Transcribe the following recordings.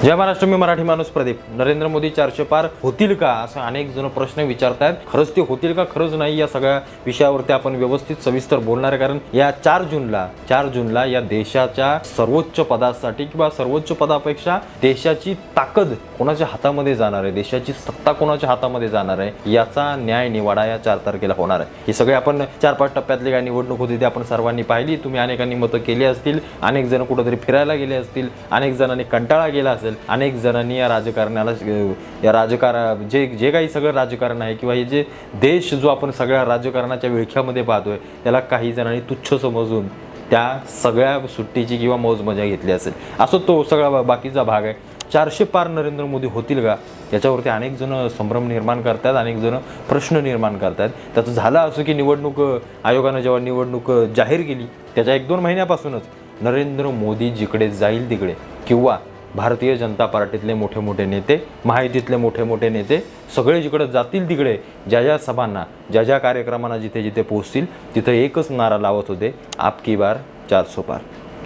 जय महाराष्ट्र, मी मराठी माणूस प्रदीप. नरेंद्र मोदी 400 पार होतील का असं अनेक जण प्रश्न विचारतात. खरंच ते होतील का, खरंच नाही, या सगळ्या विषयावरती आपण व्यवस्थित सविस्तर बोलणार आहे. कारण या 4 जूनला या देशाच्या सर्वोच्च पदासाठी किंवा सर्वोच्च पदापेक्षा देशाची ताकद कोणाच्या हातामध्ये जाणार आहे, देशाची सत्ता कोणाच्या हातामध्ये जाणार आहे, याचा न्याय निवाडा या 4 तारखेला होणार आहे. हे सगळे आपण 4-5 टप्प्यातली काय निवडणूक होती ते आपण सर्वांनी पाहिली. तुम्ही अनेकांनी मतं केली असतील, अनेक जण कुठेतरी फिरायला गेले असतील, अनेक जणांनी कंटाळा गेला असेल, अनेक जणांनी या राजकारणाला जे काही सगळं राजकारण आहे किंवा हे जे देश जो आपण सगळ्या राजकारणाच्या विळख्यामध्ये पाहतोय त्याला काही जणांनी तुच्छ समजून त्या सगळ्या सुट्टीची किंवा मौज मजा घेतली असेल. असं तो सगळा बाकीचा भाग आहे. 400 पार नरेंद्र मोदी होतील का याच्यावरती अनेक जण संभ्रम निर्माण करतात, अनेक जण प्रश्न निर्माण करतात. त्याचं झालं असं की निवडणूक आयोगानं जेव्हा निवडणूक जाहीर केली त्याच्या 1-2 महिन्यापासूनच नरेंद्र मोदी जिकडे जाईल तिकडे किंवा भारतीय जनता पार्टीतले मोठे नेते, महायुतीतले मोठे नेते सगळे जिकडे जातील तिकडे ज्या सभांना, ज्या कार्यक्रमांना जिथे पोहोचतील तिथं एकच नारा लावत होते, आपकी बार 400 पार.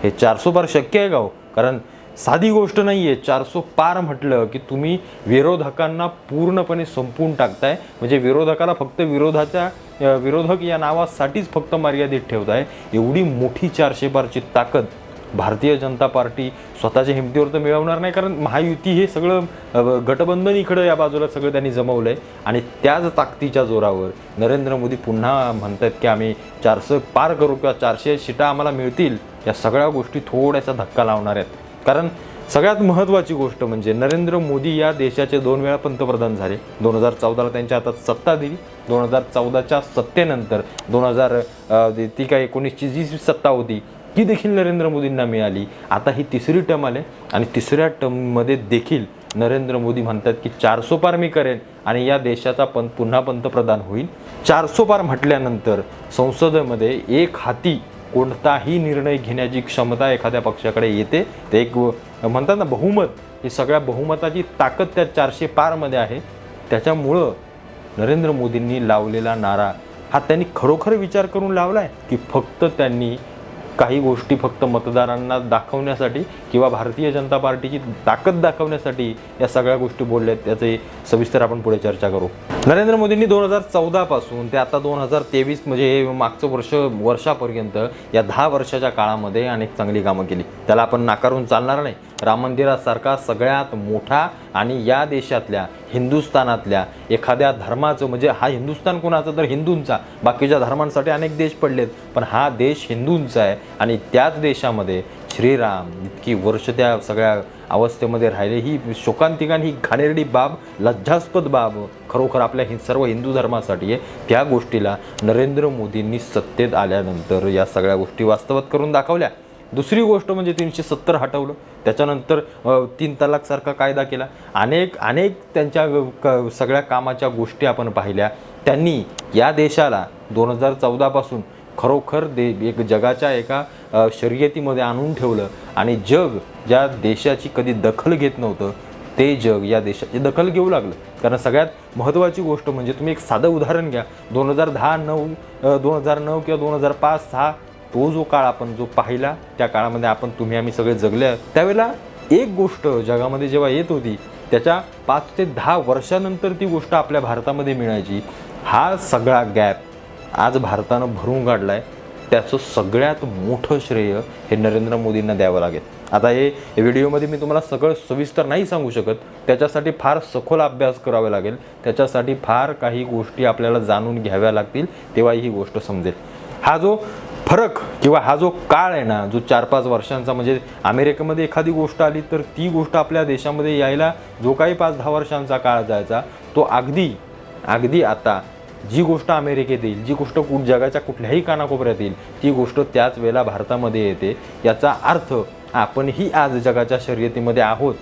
हे 400 पार शक्य आहे का हो? कारण साधी गोष्ट नाही आहे. 400 पार म्हटलं की तुम्ही विरोधकांना पूर्णपणे संपवून टाकताय. म्हणजे विरोधकाला फक्त विरोधक या नावासाठीच फक्त मर्यादित ठेवताय. एवढी मोठी 400 पारची ताकद भारतीय जनता पार्टी स्वतःच्या हिमतीवर तर मिळवणार नाही. कारण महायुती हे सगळं गठबंधन इकडं या बाजूला सगळं त्यांनी जमवलं आहे आणि त्याच ताकदीच्या जोरावर नरेंद्र मोदी पुन्हा म्हणतात की आम्ही 400 पार करू किंवा 400 सीटा आम्हाला मिळतील. या सगळ्या गोष्टी थोड्याशा धक्का लावणार आहेत. कारण सगळ्यात महत्त्वाची गोष्ट म्हणजे नरेंद्र मोदी या देशाचे 2 वेळा पंतप्रधान झाले. 2014ला त्यांच्या हातात सत्ता दिली. 2014च्या सत्तेनंतर 19ची जी सत्ता होती ती देखील नरेंद्र मोदींना मिळाली. आता ही 3री टर्म आले आणि 3ऱ्या टर्ममध्ये देखील नरेंद्र मोदी म्हणतात की 400 पार मी करेन आणि या देशाचा पुन्हा पंतप्रधान होईल. 400 पार म्हटल्यानंतर संसदेमध्ये एक हाती कोणताही निर्णय घेण्याची क्षमता एखाद्या पक्षाकडे येते. ते एक म्हणतात ना बहुमत, ही सगळ्या बहुमताची ताकद त्या 400 पारमध्ये आहे. त्याच्यामुळं नरेंद्र मोदींनी लावलेला नारा हा त्यांनी खरोखर विचार करून लावला आहे की फक्त त्यांनी काही गोष्टी फक्त मतदारांना दाखवण्यासाठी किंवा भारतीय जनता पार्टीची ताकद दाखवण्यासाठी या सगळ्या गोष्टी बोलल्यात, त्याचे सविस्तर आपण पुढे चर्चा करू. नरेंद्र मोदींनी 2014 पासून ते आता 2023 म्हणजे हे मागचं वर्षापर्यंत या 10 वर्षाच्या काळामध्ये अनेक चांगली कामं केली. त्याला आपण नाकारून चालणार नाही. राम मंदिरासारखा सगळ्यात मोठा आणि या देशातल्या हिंदुस्थानातल्या एखाद्या धर्माचं, म्हणजे हा हिंदुस्थान कोणाचा तर हिंदूंचा, बाकीच्या धर्मांसाठी अनेक देश पडलेत पण हा देश हिंदूंचा आहे आणि त्याच देशामध्ये श्रीराम इतकी वर्ष त्या सगळ्या अवस्थेमध्ये राहिले. ही शोकांतिकान, ही घाणेरडी बाब, लज्जास्पद बाब खरोखर आपल्या सर्व हिंदू धर्मासाठी आहे. त्या गोष्टीला नरेंद्र मोदींनी सत्तेत आल्यानंतर या सगळ्या गोष्टी वास्तवात करून दाखवल्या. दुसरी गोष्ट म्हणजे 370 हटवलं. त्याच्यानंतर 3 तलाकसारखा कायदा केला. अनेक त्यांच्या सगळ्या कामाच्या गोष्टी आपण पाहिल्या. त्यांनी या देशाला 2014 पासून खरोखर एक जगाच्या एका शर्यतीमध्ये आणून ठेवलं आणि जग ज्या देशाची कधी दखल घेत नव्हतं ते जग या देशाची दखल घेऊ लागलं. कारण सगळ्यात महत्त्वाची गोष्ट म्हणजे तुम्ही एक साधं उदाहरण घ्या. 2009 किंवा 2005-06 तो जो काळ आपण जो पाहिला, त्या काळामध्ये तुम्ही आम्ही सगळे जगले. त्यावेळेला एक गोष्ट जगामध्ये जेव्हा येत होती त्याच्या 5 ते 10 वर्षानंतर ती गोष्ट आपल्या भारतामध्ये मिळायची. हा सगळा गॅप आज भारतानं भरून काढला आहे. त्याचं सगळ्यात मोठं श्रेय हे नरेंद्र मोदींना द्यावं लागेल. आता हे व्हिडिओमध्ये मी तुम्हाला सगळं सविस्तर नाही सांगू शकत. त्याच्यासाठी फार सखोल अभ्यास करावा लागेल. त्याच्यासाठी फार काही गोष्टी आपल्याला जाणून घ्याव्या लागतील, तेव्हा ही गोष्ट समजेल. हा जो फरक किंवा हा जो काळ आहे ना, जो 4-5 वर्षांचा, म्हणजे अमेरिकेमध्ये एखादी गोष्ट आली तर ती गोष्ट आपल्या देशामध्ये यायला जो काही 5-10 वर्षांचा काळ जायचा, तो अगदी आता जी गोष्ट अमेरिकेत येईल, जी गोष्ट जगाच्या कुठल्याही कानाकोपऱ्यात येईल, ती गोष्ट त्याच वेळेला भारतामध्ये येते. याचा अर्थ आपणही आज जगाच्या शर्यतीमध्ये आहोत.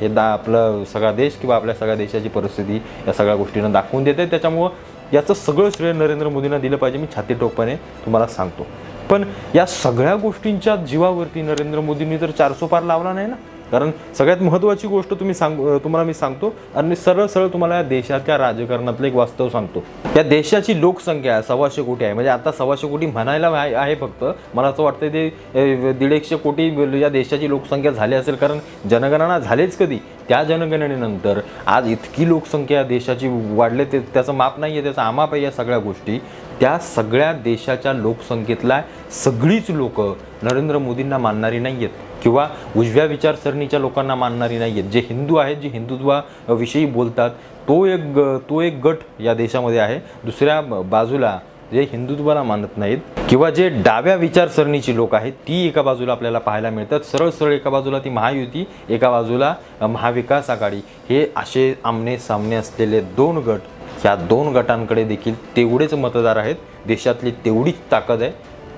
हे आपलं सगळा देश किंवा आपल्या सगळ्या देशाची परिस्थिती या सगळ्या गोष्टींना दाखवून देते. त्याच्यामुळं याचं सगळं श्रेय नरेंद्र मोदींना दिलं पाहिजे, मी छाती ठोकपणे तुम्हाला सांगतो. पण या सगळ्या गोष्टींच्या जीवावरती नरेंद्र मोदींनी तर 400 पार लावला नाही ना. कारण सगळ्यात महत्त्वाची गोष्ट तुम्हाला मी सांगतो आणि सरळ सरळ तुम्हाला या देशाच्या राजकारणातलं एक वास्तव सांगतो. या देशाची लोकसंख्या 125 कोटी आहे. म्हणजे आता 125 कोटी म्हणायला आहे फक्त, मला असं वाटतं ते 150 कोटी या देशाची लोकसंख्या झाली असेल, कारण जनगणना झालीच कधी. त्या जनगणनेनंतर आज इतकी लोकसंख्या देशाची वाढले, त्याचं माप नाही आहे, त्याचं आमाप आहे या सगळ्या गोष्टी. त्या सगळ्या देशाच्या लोकसंख्येतला सगळीच लोक नरेंद्र मोदींना मानणारी नाही आहेत किंवा उजव्या विचारसरणीच्या लोकांना मानणारी नाही आहेत. जे हिंदू आहेत, जे हिंदुत्वाविषयी बोलतात, तो एक गट या देशामध्ये आहे. दुसऱ्या बाजूला जे हिंदुत्वाला मानत नाहीत किंवा जे डाव्या विचारसरणीची लोक आहेत, ती एका बाजूला आपल्याला पाहायला मिळतात. सरळ सरळ एका बाजूला ती महायुती, एका बाजूला महाविकास आघाडी. हे असे आमने सामने असलेले दोन गट, ह्या दोन गटांकडे देखील तेवढेच मतदार आहेत. देशातली तेवढीच ताकद आहे,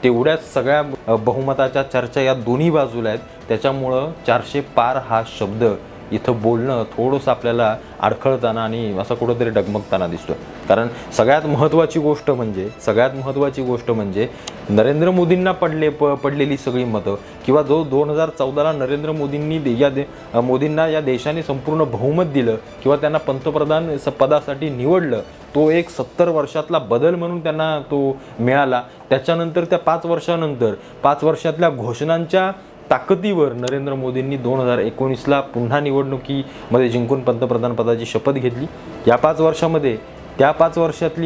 तेवढ्याच सगळ्या बहुमताच्या चर्चा या दोन्ही बाजूला आहेत. त्याच्यामुळं 400 पार हा शब्द इथं बोलणं थोडंसं आपल्याला अडखळताना आणि असं कुठंतरी डगमगताना दिसतं. कारण सगळ्यात महत्त्वाची गोष्ट म्हणजे नरेंद्र मोदींना पडलेली सगळी मतं किंवा जो 2014ला नरेंद्र मोदींना या देशाने संपूर्ण बहुमत दिलं किंवा त्यांना पंतप्रधान पदासाठी निवडलं, तो एक 70 वर्षातला बदल म्हणून त्यांना तो मिळाला. त्याच्यानंतर त्या 5 वर्षातल्या घोषणांच्या ताकदीवर नरेंद्र मोदींनी 2019ला पुन्हा निवडणुकीमध्ये जिंकून पंतप्रधान पदाची शपथ घेतली. या 5 वर्षामध्ये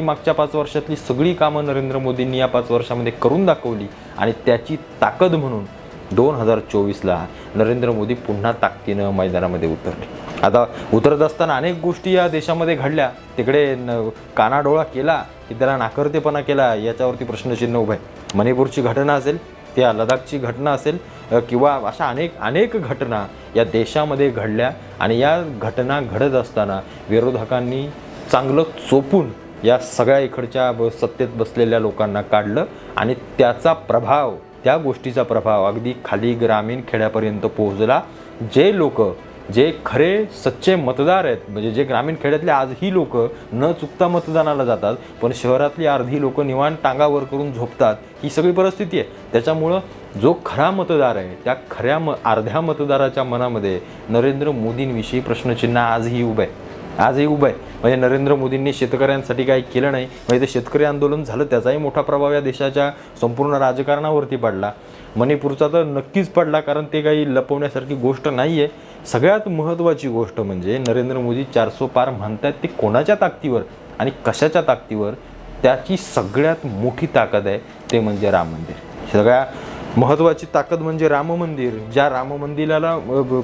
मागच्या 5 वर्षातली सगळी कामं नरेंद्र मोदींनी या 5 वर्षामध्ये करून दाखवली आणि त्याची ताकद म्हणून 2024ला नरेंद्र मोदी पुन्हा ताकदीनं मैदानामध्ये उतरले. आता उतरत असताना अनेक गोष्टी या देशामध्ये घडल्या. तिकडे कानाडोळा केला की त्याला नाकर्तेपणा केला, याच्यावरती प्रश्नचिन्ह उभं आहे. मणिपूरची घटना असेल, त्या लडाखची घटना असेल किंवा अशा अनेक घटना या देशामध्ये घडल्या आणि या घटना घडत असताना विरोधकांनी चांगलं चोपून या सगळ्या इकडच्या सत्तेत बसलेल्या लोकांना काढलं आणि त्या गोष्टीचा प्रभाव अगदी खाली ग्रामीण खेड्यापर्यंत पोहोचला. जे खरे सच्चे मतदार आहेत, म्हणजे जे ग्रामीण खेड्यातले आजही लोक न चुकता मतदानाला जातात, पण शहरातली अर्धी लोक निवांत टांगावर करून झोपतात, ही सगळी परिस्थिती आहे. त्याच्यामुळं जो खरा मतदार आहे, त्या खऱ्या अर्ध्या मतदाराच्या मनामध्ये नरेंद्र मोदींविषयी प्रश्नचिन्ह आजही उभं आहे. म्हणजे नरेंद्र मोदींनी शेतकऱ्यांसाठी काही केलं नाही, म्हणजे ते शेतकरी आंदोलन झालं, त्याचाही मोठा प्रभाव या देशाच्या संपूर्ण राजकारणावरती पडला. मणिपूरचा तर नक्कीच पडला, कारण ते काही लपवण्यासारखी गोष्ट नाही आहे. सगळ्यात महत्त्वाची गोष्ट म्हणजे नरेंद्र मोदी 400 पार म्हणतात, ते कोणाच्या ताकदीवर आणि कशाच्या ताकदीवर? त्याची सगळ्यात मोठी ताकद आहे ते म्हणजे राम मंदिर. सगळ्या महत्त्वाची ताकद म्हणजे राम मंदिर. ज्या राम मंदिराला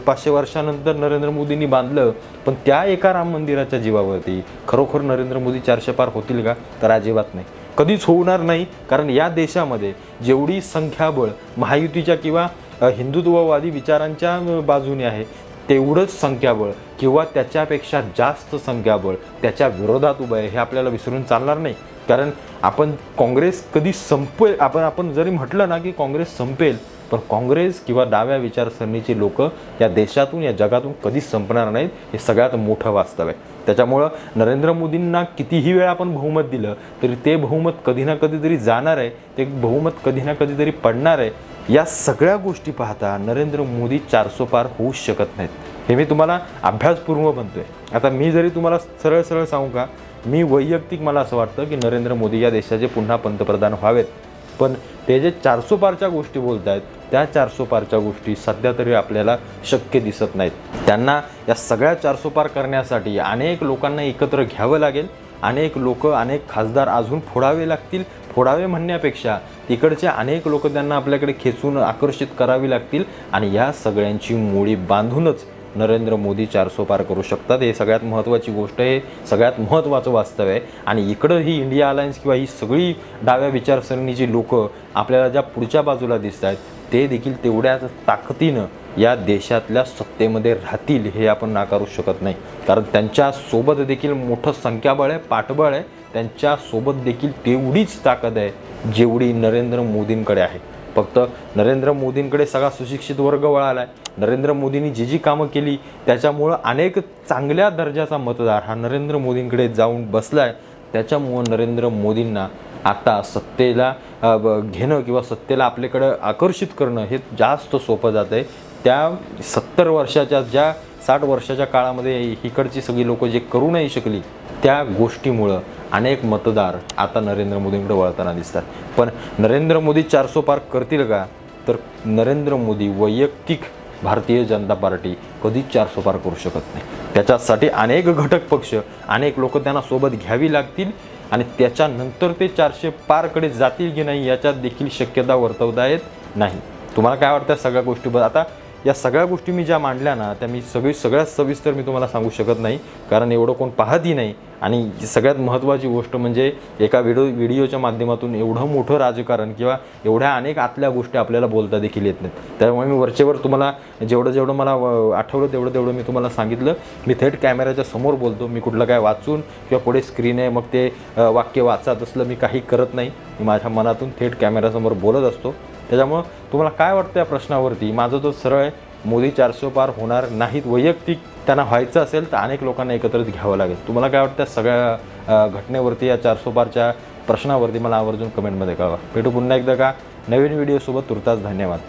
500 वर्षानंतर नरेंद्र मोदींनी बांधलं, पण त्या एका राम मंदिराच्या जीवावरती खरोखर नरेंद्र मोदी 400 पार होतील का? तर अजिबात नाही, कधीच होणार नाही. कारण या देशामध्ये जेवढी संख्याबळ महायुतीच्या किंवा हिंदुत्ववादी विचारांच्या बाजूने आहे, तेवढंच संख्याबळ किंवा त्याच्यापेक्षा जास्त संख्याबळ त्याच्या विरोधात उभं आहे. हे आपल्याला विसरून चालणार नाही. कारण आपण काँग्रेस कधी संपेल, आपण जरी म्हटलं ना की काँग्रेस संपेल, पण काँग्रेस किंवा डाव्या विचारसरणीची लोक या देशातून या जगातून कधीच संपणार नाहीत. हे सगळ्यात मोठं वास्तव आहे. त्याच्यामुळं नरेंद्र मोदींना कितीही वेळा आपण बहुमत दिलं तरी ते बहुमत कधी ना कधीतरी जाणार आहे, ते बहुमत कधी ना कधीतरी पडणार आहे. या सगळ्या गोष्टी पाहता नरेंद्र मोदी 400 पार होऊच शकत नाहीत. हे मी तुम्हाला अभ्यासपूर्व म्हणतोय. आता मी जरी तुम्हाला सरळ सरळ सांगू का, मी वैयक्तिक मला असं वाटतं की नरेंद्र मोदी या देशाचे पुन्हा पंतप्रधान व्हावेत. पण ते जे 400 पारच्या गोष्टी बोलत आहेत, त्या 400 पारच्या गोष्टी सध्या तरी आपल्याला शक्य दिसत नाहीत. त्यांना या सगळ्या 400 पार करण्यासाठी अनेक लोकांना एकत्र घ्यावं लागेल. अनेक खासदार अजून फोडावे लागतील. फोडावे म्हणण्यापेक्षा तिकडचे अनेक लोक त्यांना आपल्याकडे खेचून आकर्षित करावी लागतील आणि या सगळ्यांची मुळी बांधूनच नरेंद्र मोदी 400 पार करू शकतात. हे सगळ्यात महत्त्वाची गोष्ट आहे, सगळ्यात महत्त्वाचं वास्तव आहे. आणि इकडं ही इंडिया अलायन्स किंवा ही सगळी डाव्या विचारसरणीची लोक आपल्याला ज्या पुढच्या बाजूला दिसत आहेत, ते देखील तेवढ्याच ताकदीनं या देशातल्या सत्तेमध्ये राहतील, हे आपण नाकारू शकत नाही. कारण त्यांच्यासोबत देखील मोठं संख्याबळ आहे, पाठबळ आहे. त्यांच्यासोबत देखील तेवढीच ताकद आहे जेवढी नरेंद्र मोदींकडे आहे. फक्त नरेंद्र मोदींकडे सगळा सुशिक्षित वर्ग वळाला आहे. नरेंद्र मोदींनी जी कामं केली त्याच्यामुळं अनेक चांगल्या दर्जाचा मतदार हा नरेंद्र मोदींकडे जाऊन बसला आहे. त्याच्यामुळं नरेंद्र मोदींना आता सत्तेला घेणं किंवा सत्तेला आपल्याकडं आकर्षित करणं हे जास्त सोपं जात आहे. त्या 70 वर्षाच्या ज्या 60 वर्षाच्या काळामध्ये इकडची सगळी लोक जे करू नाही शकली त्या गोष्टीमुळं अनेक मतदार आता नरेंद्र मोदींकडे वळताना दिसतात. पण नरेंद्र मोदी 400 पार करतील का? तर नरेंद्र मोदी वैयक्तिक भारतीय जनता पार्टी कधीच 400 पार करू शकत नाही. त्याच्यासाठी अनेक घटक पक्ष, अनेक लोक त्यांना सोबत घ्यावी लागतील आणि त्याच्यानंतर ते 400 पारकडे जातील की नाही याच्यात देखील शक्यता वर्तवता येत नाही. तुम्हाला काय वाटतं सगळ्या गोष्टीबद्दल? आता या सगळ्या गोष्टी मी ज्या मांडल्या ना त्या मी सगळ्यात सविस्तर मी तुम्हाला सांगू शकत नाही, कारण एवढं कोण पाहतही नाही. आणि सगळ्यात महत्त्वाची गोष्ट म्हणजे एका व्हिडिओच्या माध्यमातून एवढं मोठं राजकारण किंवा एवढ्या अनेक आतल्या गोष्टी आपल्याला बोलता देखील येत नाहीत. त्यामुळे मी वरचेवर तुम्हाला जेवढं मला आठवलं तेवढं मी तुम्हाला सांगितलं. मी थेट कॅमेऱ्याच्या समोर बोलतो. मी कुठलं काय वाचून किंवा पुढे स्क्रीन आहे मग ते वाक्य वाचत असलं मी काही करत नाही. मी माझ्या मनातून थेट कॅमेऱ्यासमोर बोलत असतो. त्याच्यामुळं तुम्हाला काय वाटतं या प्रश्नावरती? माझं तो सरळ आहे, मोदी 400 पार होणार नाहीत. वैयक्तिक त्यांना व्हायचं असेल तर अनेक लोकांना एकत्रित घ्यावं लागेल. तुम्हाला काय वाटतं सगळ्या घटनेवरती, या 400 पारच्या प्रश्नावरती? मला आवर्जून कमेंटमध्ये कळवा. भेटू पुन्हा एकदा का नवीन व्हिडिओसोबत. तुर्तास धन्यवाद.